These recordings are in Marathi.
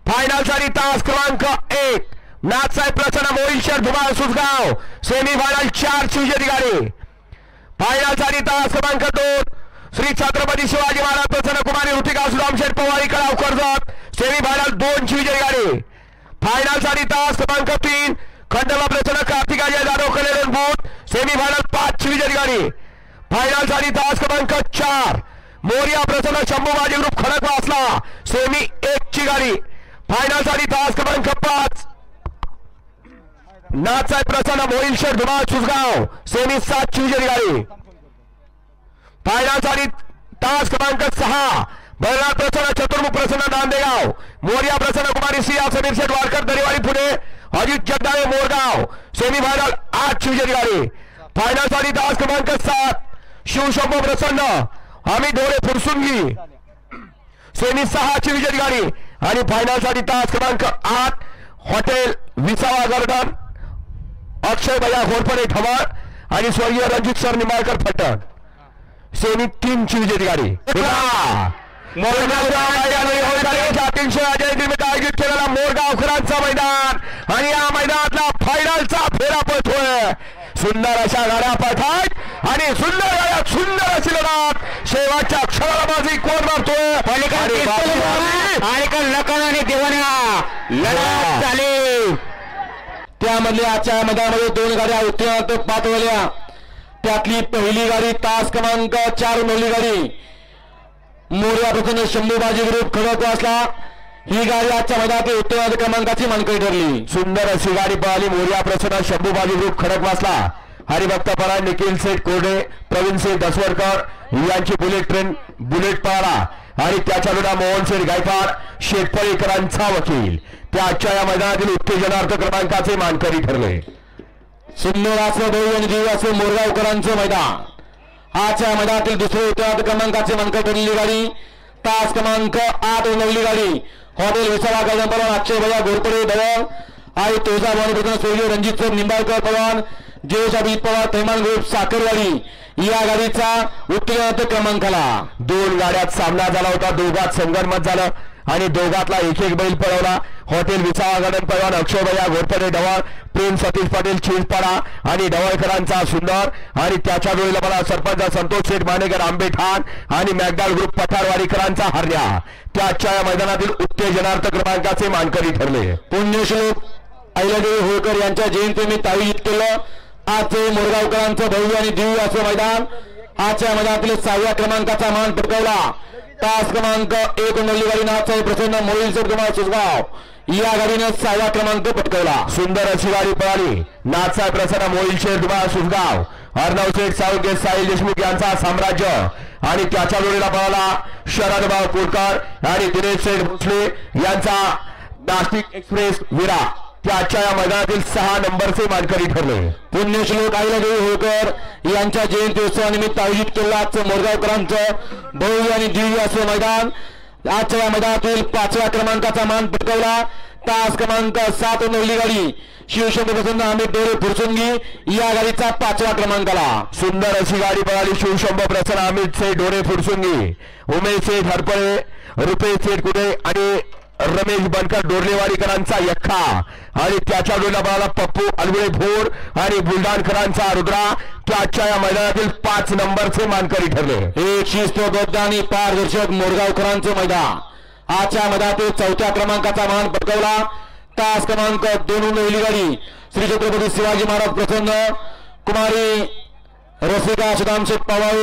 फायनल साठी तास क्रमांक 1 नाथसाहेब प्रसन्न मोहिलशेर धुमाळ सुसगाव सेमीफायनल 4 ची विजेती गाडी। फायनल साठी तास क्रमांक 2 श्री छत्रपती शिवाजी महाराज प्रसन्न कुमारी ऋतिका सुदामशेठ पवारी कळाव कर्जत सेमीफायनल 2 ची विजेती गाडी। फायनल साठी तास क्रमांक 3 खंडोबा प्रसन्न कार्तिकाजय जाधव कलेरन बूट सेमीफायनल 5 ची विजेती गाडी। फायनल साठी तास क्रमांक 4 मोरिया प्रसन्न शंभूबाजी ग्रुप खडकवासला सेमी 1 ची गाडी। फायनल साठी तास क्रमांक 5 नाथसाहेब प्रसन्न मोहिलशेर धुमाळ सुसगाव सेमी 7 ची विजेती गाडी। फायनल साठी तास क्रमांक 6 बलराज प्रसन्न चतुर्मुख प्रसन्न नांदेगाव मोरिया प्रसन्न कुमारी सिया समीर शेठ वारकर दरेवाडी पुणे अजित जगदाळे मोरगाव सेमीफायनल 8 ची विजेती गाडी। फायनल साठी तास क्रमांक 7 शिवशंभू प्रसन्न आम्ही डोळे फुरसुंगी सेमी 6 ची विजेती गाडी। आणि फायनल साठी तास क्रमांक 8 हॉटेल विसावा गार्डन अक्षय भैया घोरपडे ठमाळ आणि स्वर्गीय रणजित सर निंबाळकर फटण सेमी 3 ची विजेती गाडी। आयोजित केलेला मोरगावकरांचा मैदान आणि या मैदानातला फायनलचा फेरा पळतोय। सुंदर अशा गाड्या पळतात आणि सुंदर गाड्या सुंदर अशी लढत शेवटच्या क्षणाला बाजी कोण मारतोय आणि लखन आणि देवाना लढत झाली। त्यामधले आजच्या मैदानामध्ये 2 गाड्या उत्तीर्ण पाठवल्या। त्यातली पहिली गाडी तास क्रमांक 4 नवली गाडी मोरिया प्रसन्न शंभूबाजी ग्रुप खडकवासला ही गाडी आजच्या मैदानातील उत्तीर्ण क्रमांकाची मानकरी ठरली। सुंदर अशी गाडी पळाली मोरिया प्रसन्न शंभूबाजी ग्रुप खडकवासला हरिभक्त पराड निखिल सेठ कोरडे प्रवीण सेठ दसवडकर यांची बुलेट पळाला आणि त्याच्या विरुद्ध मोहन सेठ गायकवाड शेटपळीकरांचा वकील त्या आजच्या या मैदानातील उत्तेजनार्थ क्रमांकाचे मानकरी ठरले। सुंदर असं भव्य आणि दिव्य असं मोरगावकरांचं मैदान आजच्या मैदानातील दुसरे उत्तीर्ण क्रमांकाचे मानकरी ठरलेली गाडी तास क्रमांक 8 नवली गाडी हॉटेल विसावा गार्डन पलवान अक्षय भैया घोरपडे दवण आणि तुळजाभवानी प्रसन्न स्वर्गीय रणजित सर निंबाळकर पलवान जयेश अभिजित पवार थैमान ग्रुप साखरवाडी या गाडीचा उत्तीर्ण क्रमांकाला 2 गाड्यात सामना झाला होता। दोघात संगनमत झालं आणि दोघातला एक बैल पळवला। हॉटेल विसावा गार्डन पळवान अक्षय भैया घोरपडे ढवळ प्रेम सतीश पाटील चिंचपाडा आणि ढवळकरांचा सुंदर आणि त्याच्या वेळेला मला सरपंच संतोष शेठ मानेकर आंबेठाण आणि मॅगडाल ग्रुप पठारवाडीकरांचा हरण्या त्या आजच्या या मैदानातील उत्तेजनार्थ क्रमांकाचे मानकरी ठरले। पुण्यश्लोक अहिल्यादेवी होळकर यांच्या जयंतीनिमित्त आयोजित केलं आजचे मोरगावकरांचं भव्य आणि दिव्य असं मैदान आजच्या मैदानातील 6व्या क्रमांकाचा मान पटकावला। तास क्रमांक 1 नवली गाडी नाथसाहेब प्रसन्न मोहिलशेर धुमाळ सुसगाव या गाडीने 6व्या क्रमांक पटकावला। सुंदर अशी गाडी पळाली नाथसाहेब प्रसन्न मोहिलशेर धुमाळ सुसगाव अर्णव सेठ साळुंके साहिल देशमुख यांचा साम्राज्य आणि त्याच्या जोडीला पळाला शरदभाऊ कोटकर आणि दिनेश सेठ भोसले यांचा नाशिक एक्सप्रेस विरा त्या आजच्या या मैदानातील 6 नंबरचे मानकरी ठरले। पुण्यश्लोक अहिल्यादेवी होळकर यांच्या जयंती उत्सवानिमित्त आयोजित केलेलं मोरगावकरांचं भव्य आणि दिव्य असं मैदान आजच्या या मैदानातील 5व्या क्रमांकाचा मान पटकावला। तास क्रमांक 7 नवली गाडी शिवशंभू प्रसन्न अमित डोळे फुरसुंगी या गाडीचा 5व्या क्रमांकाला। सुंदर अशी गाडी पळाली शिवशंभू प्रसन्न अमित सेठ डोळे फुरसुंगी उमेश सेठ हरपळे रुपेश सेठ कुडे आणि रमेश बनकर डोरलेवाडीकरांचा यक्खा आणि त्याच्या जोडीला पळाला पप्पू अलगुळे भोर आणि बुलढाणकरांचा रुद्रा त्या आजच्या या मैदानातील 5 नंबरचे मानकरी ठरले। एक शिस्तबद्ध आणि पारदर्शक मोरगावकरांचं मैदान आजच्या मैदानातील 4थ्या क्रमांकाचा मान पटकावला। तास क्रमांक 2 नवली गाडी श्री छत्रपती शिवाजी महाराज प्रसन्न कुमारी रसिका सुदामशेठ पवार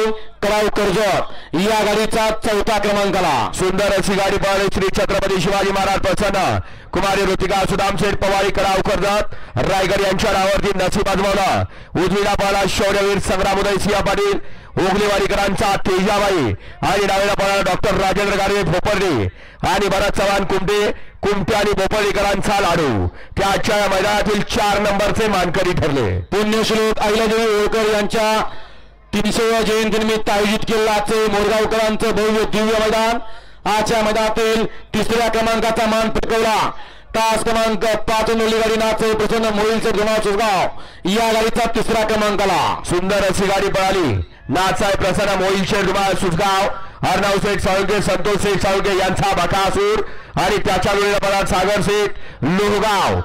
कळाव कर्जत या गाडीचा 4थ्या क्रमांकाला। सुंदर अशी गाडी पळाली श्री छत्रपती शिवाजी महाराज प्रसन्न कुमारी ऋतिका सुदामशेठ पवारी कळाव कर्जत रायगड यांच्या नावावरती नसीब आजमावला। उजवीला पळाला शौर्यवीर संग्राम उदय सिंह पाटील ओगलेवाडीकरांचा तेजाबाई आणि डावीला पळाला डॉक्टर राजेंद्र गाडवे भोपर्डे आणि भरत चव्हाण कुमटे आणि भोपर्डीकरांचा लाडू त्या आजच्या या मैदानातील 4 नंबरचे मानकरी ठरले। पुण्यश्लोक अहिल्यादेवी होळकर यांच्या 300व्या जयंतीनिमित्त आयोजित केलेलं मोरगावकरांचं भव्य दिव्य मैदान आजच्या मैदानातील 3ऱ्या क्रमांकाचा मान पटकावला। तास क्रमांक 5 नवली गाडी नाथसाहेब प्रसन्न मोहिलशेर धुमाळ सुसगाव या गाडीचा 3रा क्रमांकाला। सुंदर अशी गाडी पळाली नाथसाहेब प्रसन्न मोहिलशेर धुमाळ सुसगाव अर्णव शेठ साळुंके, संतोष शेठ साळुंके यांचा बकासूर आणि त्याच्या विरोधात सागर शेठ लोहगाव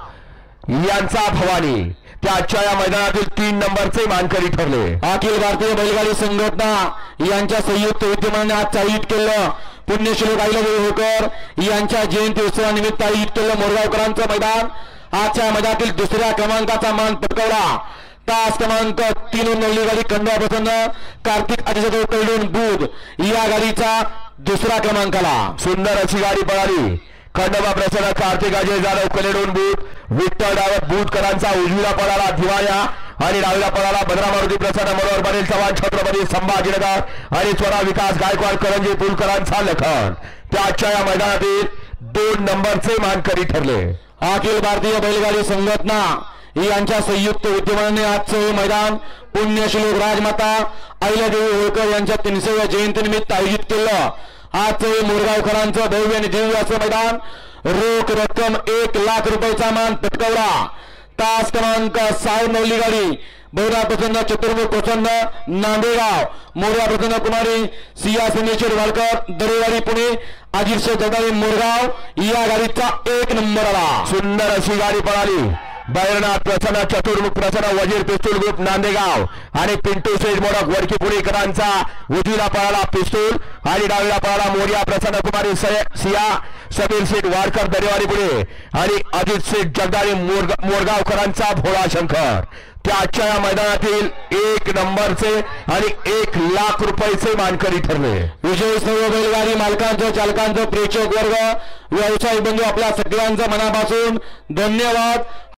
यांचा भवानी त्या आजच्या या मैदानातील 3 नंबरचे मानकरी ठरले. अखिल भारतीय बैलगाडी संघटना यांच्या संयुक्त विद्यमाने आज आयोजित केलं पुण्यश्लोक अहिल्यादेवी होळकर यांच्या जयंती उत्सवानिमित्त आयोजित केलं मोरगावकरांचं मैदान. आजच्या मैदानातील दुसऱ्या क्रमांकाचा मान पटकावला तास क्रमांक 3 नवली गाडी खंडोबा प्रसन्न कार्तिक अजित कळडून बुध या गाडीचा दुसरा क्रमांकाला. सुंदर अशी गाडी पळाली. खंडोबा प्रसन्न कार्तिक अजय जाधव कलेडून बूथ विठ्ठल डावत बूथकरांचा उजवीला पळाला दिवाळ्या आणि डावीला पळाला भद्रा मारुती प्रसन्न मनोहर पाटील चव्हाण छत्रपती संभाजीनगर आणि स्वरा विकास गायकवाड करंजी पुलकरांचा लखन त्या आजच्या या मैदानातील 2 नंबरचे मानकरी ठरले. अखिल भारतीय बैलगाडी संघटना यांच्या संयुक्त विद्यमाने आजचं हे मैदान पुण्यश्लोक राजमाता अहिल्यादेवी होळकर यांच्या 300व्या जयंतीनिमित्त आयोजित केलं. आजचं हे मोरगावकरांचं भव्य आणि दिव्य असं मैदान. रोख रक्कम 1 लाख रुपयाचा मान पटकावला. तास क्रमांक 6 नवली गाडी बौरा प्रसन्न चतुर्मुख प्रसन्न नांदेगाव मोरगा प्रसन्न कुमारी सिया सोमेश्वर वाळकर दरेवाडी पुणे अजित शेठ जगदाळे मोरगाव या गाडीचा 1 नंबर आला. सुंदर अशी गाडी पळाली. बैरनाथ प्रसन्न चतुर्मुख प्रसन्न वजीर पिस्तूल ग्रुप नांदेगाव आणि पिंटू शेठ मोडक वडकी पुणेकरांचा उजवीला पळाला पिस्तूल आणि डावीला पळाला मोरिया प्रसन्न कुमारी सिया समीर शेठ वाडकर दरेवाडी पुणे आणि अजित शेठ जगदाळे मोरगावकरांचा भोळा शंकर त्या आजच्या या मैदानातील 1 नंबरचे आणि 1 लाख रुपयाचे मानकरी ठरले. विजयी सर्व बैलगाडी मालकांचं चालकांचं प्रेक्षक वर्ग व्यावसायिक बंधू आपल्या सगळ्यांचं मनापासून धन्यवाद.